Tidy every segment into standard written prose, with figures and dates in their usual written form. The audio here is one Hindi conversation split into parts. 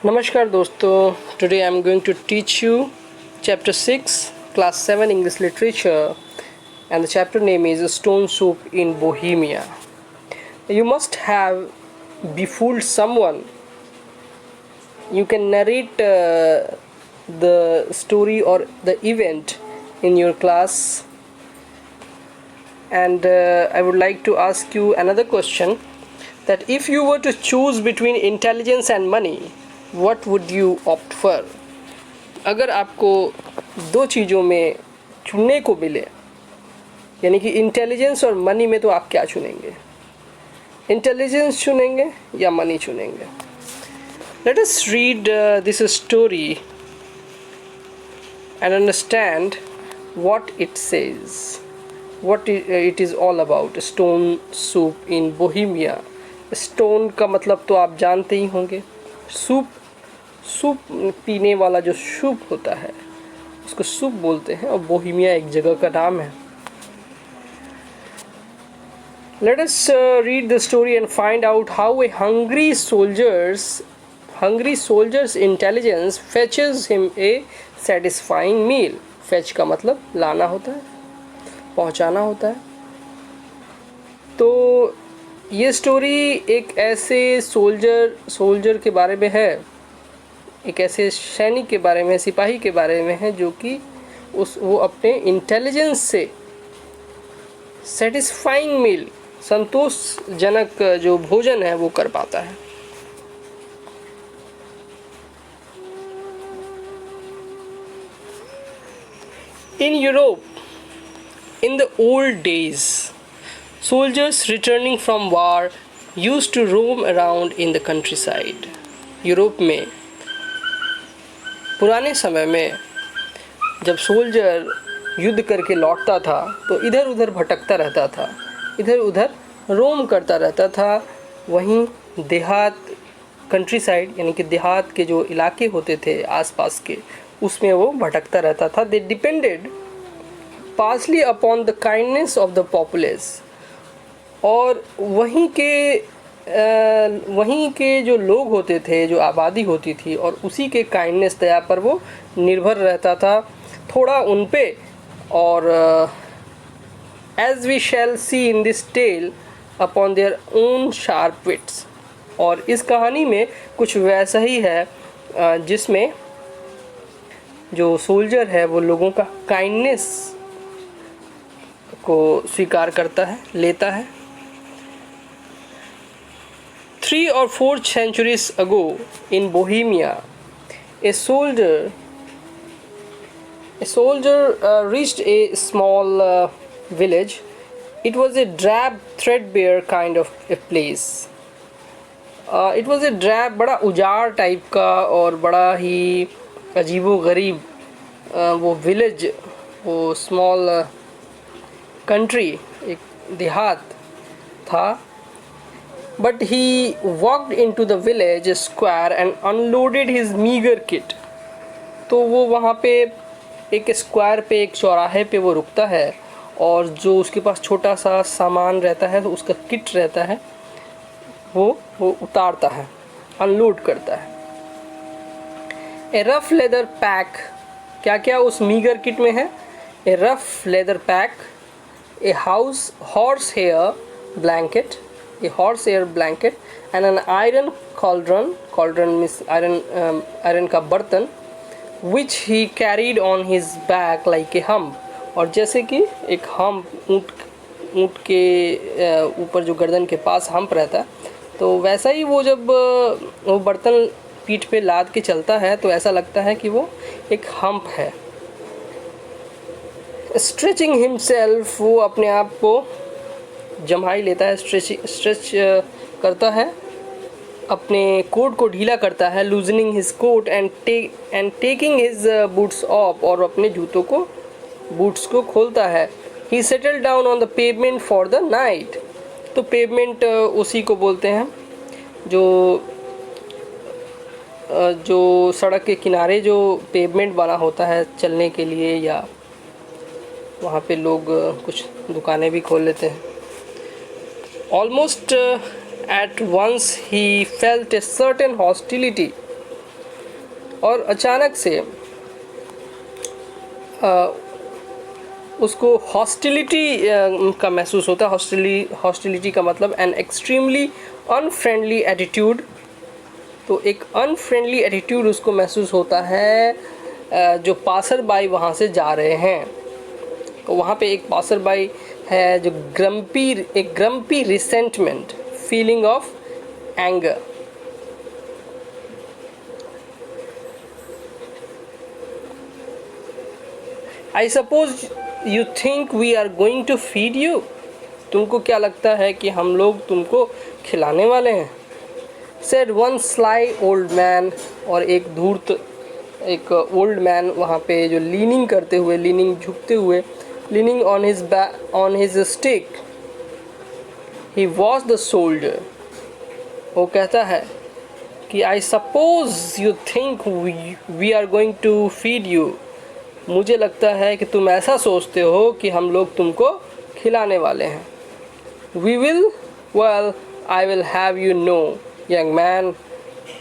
Namaskar दोस्तों, today I am going to teach you chapter 6 class 7 English literature and the chapter name is Stone Soup in Bohemia. You must have befooled someone. You can narrate the story or the event in your class, and I would like to ask you another question, that if you were to choose between intelligence and money, what would you opt for? अगर आपको दो चीज़ों में चुनने को मिले, यानी कि इंटेलिजेंस और मनी में, तो आप क्या चुनेंगे? इंटेलिजेंस चुनेंगे या मनी चुनेंगे? Let us read this story and understand what it says, what it is all about. Stone soup in Bohemia. Stone का मतलब तो आप जानते ही होंगे, सूप पीने वाला जो सूप होता है उसको सूप बोलते हैं, और बोहेमिया एक जगह का नाम है. Let us read the story and find out how a hungry soldier's intelligence fetches him a satisfying meal. Fetch का मतलब लाना होता है, पहुंचाना होता है. तो ये स्टोरी एक ऐसे सोल्जर के बारे में है, एक ऐसे सैनिक के बारे में, सिपाही के बारे में है, जो कि वो अपने इंटेलिजेंस से सेटिस्फाइंग मील, संतोषजनक जो भोजन है वो कर पाता है. In Europe, in the old days, soldiers returning from war used to roam around in the countryside. Europe में पुराने समय में जब सोल्जर युद्ध करके लौटता था तो इधर उधर भटकता रहता था, इधर उधर रोम करता रहता था. वहीं देहात, कंट्री साइड यानी कि देहात के जो इलाके होते थे आसपास के, उसमें वो भटकता रहता था. They depended partly upon the kindness of the populace. और वहीं के जो लोग होते थे, जो आबादी होती थी, और उसी के काइंडनेस, दया पर वो निर्भर रहता था, थोड़ा उन पे. और as we shall see in this tale upon their own sharp wits. और इस कहानी में कुछ वैसा ही है, जिसमें जो सोल्जर है वो लोगों का काइंडनेस को स्वीकार करता है, लेता है. 3 or 4 centuries ago in Bohemia, a soldier reached a small village. It was a drab, threadbare kind of a place. It was a drab, बड़ा उजाड़ टाइप का और बड़ा ही अजीबो-गरीब वो विलेज, वो स्मॉल कंट्री, एक देहात था. But he walked into the village square and unloaded his meager kit. तो वो वहाँ पे एक स्क्वायर पे, एक चौराहे पे वो रुकता है, और जो उसके पास छोटा सा सामान रहता है, तो उसका किट रहता है, वो उतारता है, अनलोड करता है. ए रफ लेदर पैक, क्या क्या उस मीगर किट में है? A rough leather pack, a horse hair blanket, a horsehair blanket, and an iron cauldron means iron का बर्तन, which he carried on his back like a hump. और जैसे कि एक हम्प, ऊँट के ऊपर जो गर्दन के पास हम्प रहता है, तो वैसा ही वो जब वो बर्तन पीठ पे लाद के चलता है तो ऐसा लगता है कि वो एक हम्प है. स्ट्रेचिंग हिमसेल्फ, वो अपने आप को जमाई लेता है, स्ट्रेच करता है, अपने कोट को ढीला करता है. Loosening his coat and taking his boots off, और अपने जूतों को, बूट्स को खोलता है. He settle down on the pavement for the night. तो पेवमेंट उसी को बोलते हैं जो सड़क के किनारे जो पेवमेंट बना होता है चलने के लिए, या वहाँ पे लोग कुछ दुकानें भी खोल लेते हैं. Almost at once he felt a certain hostility और अचानक से उसको हॉस्टिलिटी का महसूस होता है। हॉस्टिलिटी का मतलब एन एक्सट्रीमली अनफ्रेंडली एटीट्यूड। तो एक अनफ्रेंडली एटीट्यूड उसको महसूस होता है जो पासर बाई वहाँ से जा रहे हैं। तो वहाँ पे एक पासर बाई है जो grumpy resentment, feeling of anger. I suppose you think we are going to feed you. तुमको क्या लगता है कि हम लोग तुमको खिलाने वाले हैं? Said one sly old man. और एक धूर्त एक ओल्ड मैन वहाँ पे जो लीनिंग करते हुए, झुकते हुए, leaning on his stick, he was the soldier. वो कहता है कि I suppose you think we are going to feed you. मुझे लगता है कि तुम ऐसा सोचते हो कि हम लोग तुमको खिलाने वाले हैं। We will, well I will have you know young man.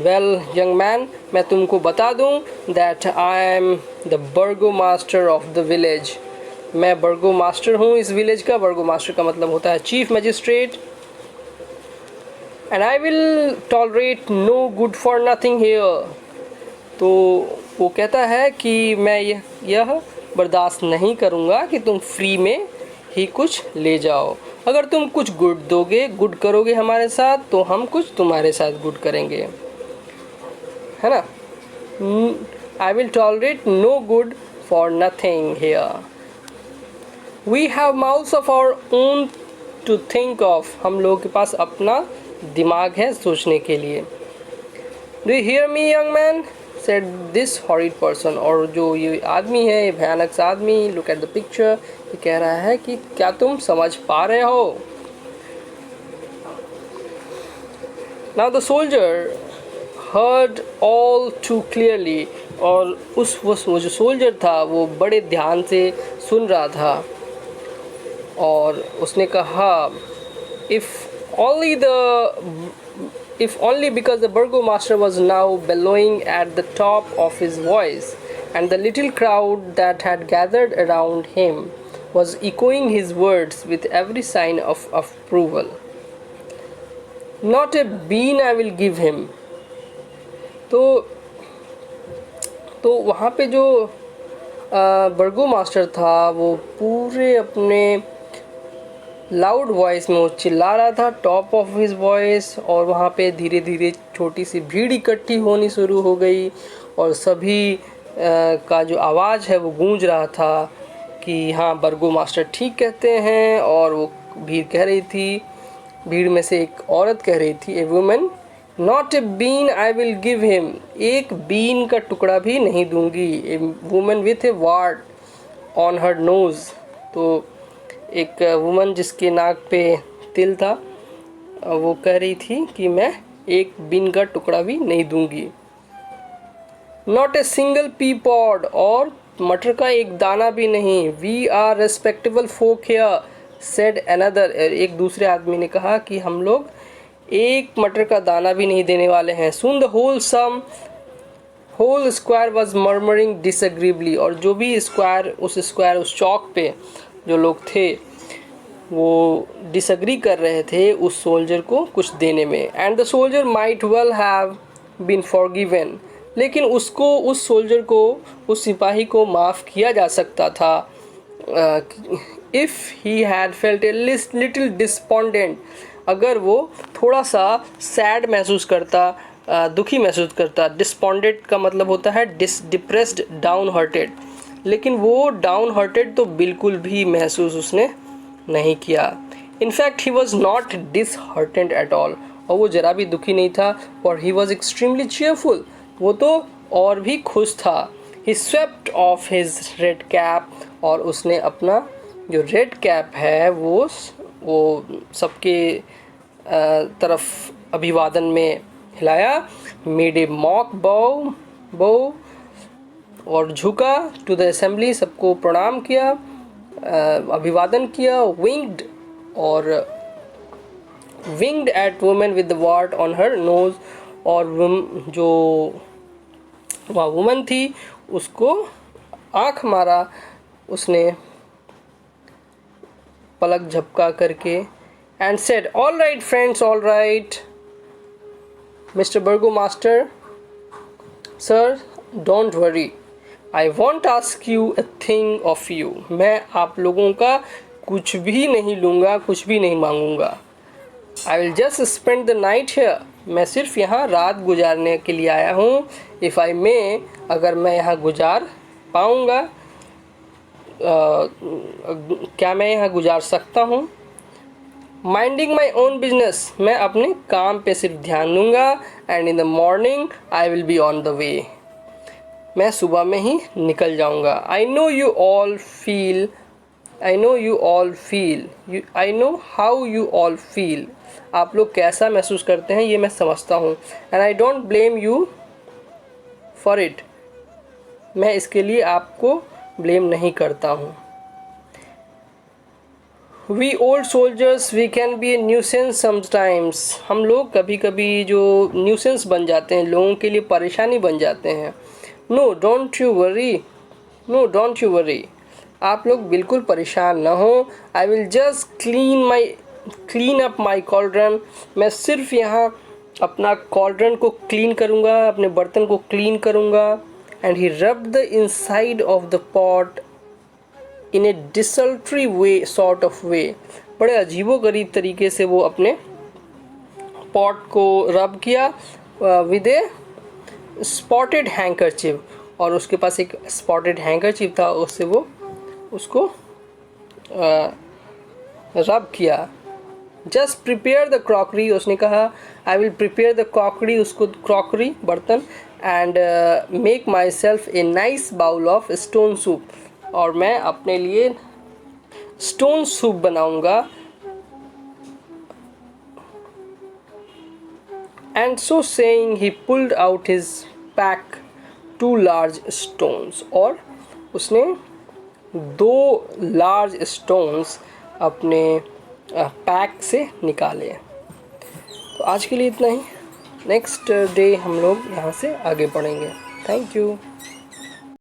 Well young man, मैं तुमको बता दूं that I am the burgomaster of the village. मैं बर्गो मास्टर हूँ इस विलेज का। बर्गो मास्टर का मतलब होता है chief magistrate. And I will tolerate no good for nothing here. तो वो कहता है कि मैं यह बर्दाश्त नहीं करूँगा कि तुम फ्री में ही कुछ ले जाओ। अगर तुम कुछ गुड दोगे, गुड करोगे हमारे साथ, तो हम कुछ तुम्हारे साथ गुड करेंगे, है ना। I will tolerate no good for nothing here. We have mouths of our own to think of. हम लोगों के पास अपना दिमाग है सोचने के लिए। Do you hear me young man, said this horrid person. और जो ये आदमी है, ये भयानक सा आदमी, लुक एट द पिक्चर, ये कह रहा है कि क्या तुम समझ पा रहे हो? Now the soldier heard all too clearly. और वो जो सोल्जर था वो बड़े ध्यान से सुन रहा था। और उसने कहा, if only because the burgomaster was now bellowing at the top of his voice, and the little crowd that had gathered around him was echoing his words with every sign of approval. Not a bean I will give him. तो वहाँ पे जो बर्गो मास्टर था वो पूरे अपने लाउड वॉइस में वो चिल्ला रहा था, टॉप ऑफ हिज वॉइस। और वहाँ पे धीरे धीरे छोटी सी भीड़ इकट्ठी होनी शुरू हो गई और सभी का जो आवाज़ है वो गूंज रहा था कि हाँ, बर्गो मास्टर ठीक कहते हैं। और वो भीड़ कह रही थी, भीड़ में से एक औरत कह रही थी, a woman, not a bean I will give him. एक बीन का टुकड़ा भी नहीं दूंगी। A woman with a wart on her nose. तो एक वुमन जिसके नाक पे तिल था, वो कह रही थी कि मैं एक बीन का टुकड़ा भी नहीं दूंगी। Not a single pea pod, और मटर का एक दाना भी नहीं। We are respectable folk here, said another. एक दूसरे आदमी ने कहा कि हम लोग एक मटर का दाना भी नहीं देने वाले हैं। Soon the whole square was murmuring disagreeably. और जो भी उस चौक पे जो लोग थे वो डिसएग्री कर रहे थे उस सोल्जर को कुछ देने में। And the soldier might well have been forgiven. लेकिन उसको, उस सोल्जर को, उस सिपाही को माफ़ किया जा सकता था if he had felt a little despondent. अगर वो थोड़ा सा सैड महसूस करता, दुखी महसूस करता। डिस्पॉन्डेंट का मतलब होता है डिप्रेस्ड, डाउन हार्टेड। लेकिन वो डाउन हार्टेड तो बिल्कुल भी महसूस उसने नहीं किया। In fact he was not disheartened at all. और वो ज़रा भी दुखी नहीं था। और ही वॉज एक्सट्रीमली चीयरफुल। वो तो और भी खुश था। He swept off his red cap. और उसने अपना जो रेड कैप है वो सबके तरफ अभिवादन में हिलाया। मेड ए मॉक बो, और झुका टू द असेंबली, सबको प्रणाम किया, अभिवादन किया। Winked at woman with the wart on her nose. और जो वह वुमन थी, उसको आँख मारा उसने पलक झपका करके, and said, all right friends, all right mister burgomaster, sir don't worry, I won't ask you a thing of you. मैं आप लोगों का कुछ भी नहीं लूँगा, कुछ भी नहीं मांगूंगा। I will just spend the night here, मैं सिर्फ यहाँ रात गुजारने के लिए आया हूँ। इफ़ आई मे, अगर मैं यहाँ गुजार पाऊँगा, क्या मैं यहाँ गुजार सकता हूँ। माइंडिंग माई ओन बिजनेस, मैं अपने काम पे सिर्फ ध्यान दूंगा। And in the morning I will be on the way, मैं सुबह में ही निकल जाऊंगा। I know you all feel, I know you all feel, I know how you all feel, आप लोग कैसा महसूस करते हैं ये मैं समझता हूँ। And I don't blame you for it, मैं इसके लिए आपको ब्लेम नहीं करता हूँ। We old soldiers we can be a nuisance sometimes, हम लोग कभी कभी जो न्यूसेंस बन जाते हैं, लोगों के लिए परेशानी बन जाते हैं। No don't you worry, no don't you worry, आप लोग बिल्कुल परेशान ना हो। I will just clean up my cauldron, मैं सिर्फ यहाँ अपना कॉल्ड्रन को क्लीन करूँगा, अपने बर्तन को क्लीन करूँगा। And he rubbed the inside of the pot in A डिसल्ट्री way, sort of वे, बड़े अजीबोगरीब तरीके से वो अपने पॉट को रब किया विद ए स्पॉटेड हैंकरचिप, और उसके पास एक स्पॉटेड हैंकरचिप था, उससे वो उसको रब किया। जस्ट प्रिपेयर द क्रॉकरी, उसने कहा I will prepare the crockery, उसको क्रॉकरी बर्तन, and make myself a nice bowl of stone soup, और मैं अपने लिए स्टोन सूप बनाऊंगा। And so saying he pulled out his pack 2 large stones, और उसने 2 लार्ज स्टोन्स अपने पैक से निकाले। तो आज के लिए इतना ही, नेक्स्ट डे हम लोग यहाँ से आगे बढ़ेंगे। Thank you.